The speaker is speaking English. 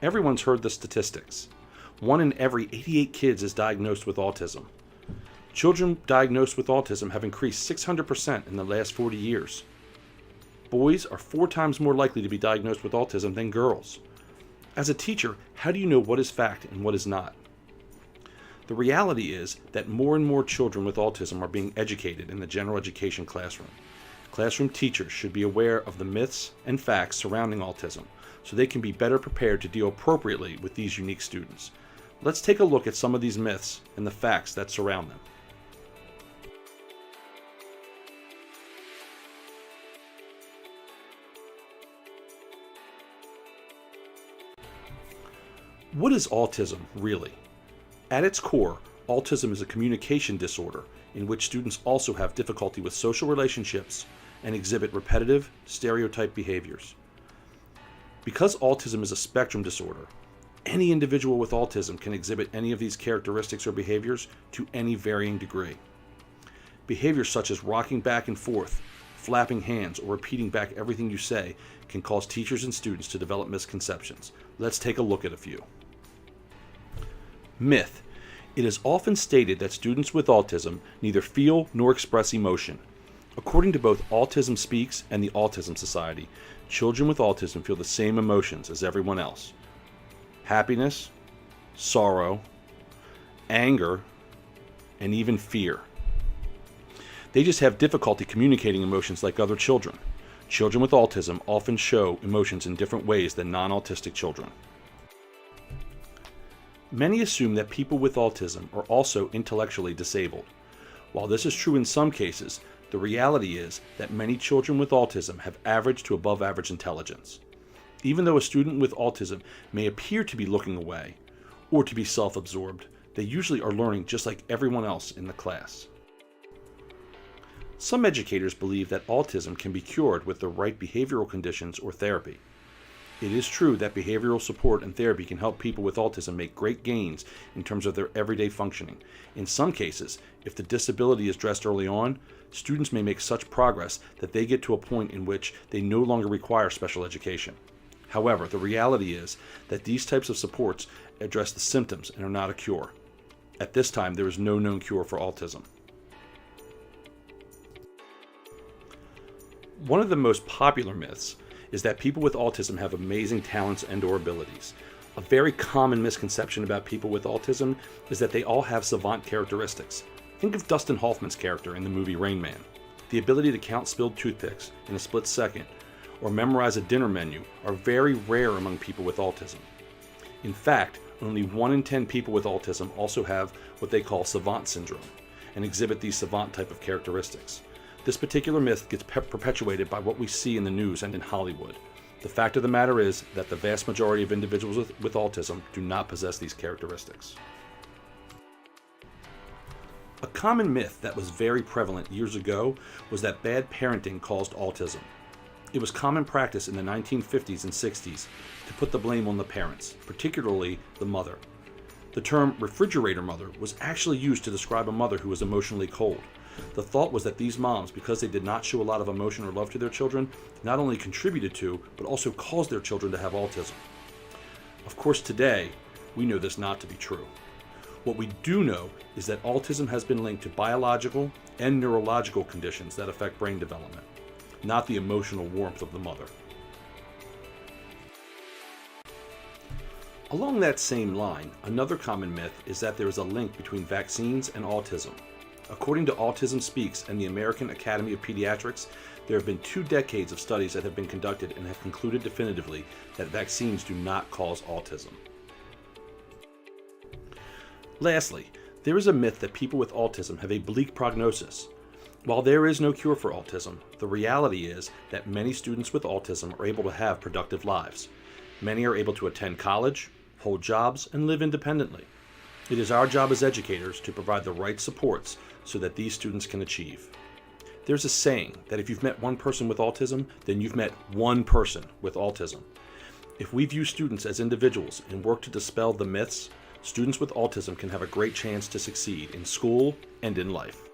Everyone's heard the statistics. 1 in every 88 kids is diagnosed with autism. Children diagnosed with autism have increased 600% in the last 40 years. Boys are 4 times more likely to be diagnosed with autism than girls. As a teacher, how do you know what is fact and what is not? The reality is that more and more children with autism are being educated in the general education classroom. Classroom teachers should be aware of the myths and facts surrounding autism so they can be better prepared to deal appropriately with these unique students. Let's take a look at some of these myths and the facts that surround them. What is autism really? At its core, autism is a communication disorder in which students also have difficulty with social relationships and exhibit repetitive, stereotyped behaviors. Because autism is a spectrum disorder, any individual with autism can exhibit any of these characteristics or behaviors to any varying degree. Behaviors such as rocking back and forth, flapping hands, or repeating back everything you say can cause teachers and students to develop misconceptions. Let's take a look at a few. Myth. It is often stated that students with autism neither feel nor express emotion. According to both Autism Speaks and the Autism Society, children with autism feel the same emotions as everyone else. Happiness, sorrow, anger, and even fear. They just have difficulty communicating emotions like other children. Children with autism often show emotions in different ways than non-autistic children. Many assume that people with autism are also intellectually disabled. While this is true in some cases, the reality is that many children with autism have average to above average intelligence. Even though a student with autism may appear to be looking away or to be self-absorbed, they usually are learning just like everyone else in the class. Some educators believe that autism can be cured with the right behavioral conditions or therapy. It is true that behavioral support and therapy can help people with autism make great gains in terms of their everyday functioning. In some cases, if the disability is addressed early on, students may make such progress that they get to a point in which they no longer require special education. However, the reality is that these types of supports address the symptoms and are not a cure. At this time, there is no known cure for autism. One of the most popular myths is that people with autism have amazing talents and/or abilities. A very common misconception about people with autism is that they all have savant characteristics. Think of Dustin Hoffman's character in the movie Rain Man. The ability to count spilled toothpicks in a split second or memorize a dinner menu are very rare among people with autism. In fact, only 1 in 10 people with autism also have what they call savant syndrome and exhibit these savant type of characteristics. This particular myth gets perpetuated by what we see in the news and in Hollywood. The fact of the matter is that the vast majority of individuals with autism do not possess these characteristics. A common myth that was very prevalent years ago was that bad parenting caused autism. It was common practice in the 1950s and 60s to put the blame on the parents, particularly the mother. The term refrigerator mother was actually used to describe a mother who was emotionally cold. The thought was that these moms, because they did not show a lot of emotion or love to their children, not only contributed to, but also caused their children to have autism. Of course, today, we know this not to be true. What we do know is that autism has been linked to biological and neurological conditions that affect brain development, not the emotional warmth of the mother. Along that same line, another common myth is that there is a link between vaccines and autism. According to Autism Speaks and the American Academy of Pediatrics, there have been 2 decades of studies that have been conducted and have concluded definitively that vaccines do not cause autism. Lastly, there is a myth that people with autism have a bleak prognosis. While there is no cure for autism, the reality is that many students with autism are able to have productive lives. Many are able to attend college, hold jobs, and live independently. It is our job as educators to provide the right supports so that these students can achieve. There's a saying that if you've met one person with autism, then you've met one person with autism. If we view students as individuals and work to dispel the myths, students with autism can have a great chance to succeed in school and in life.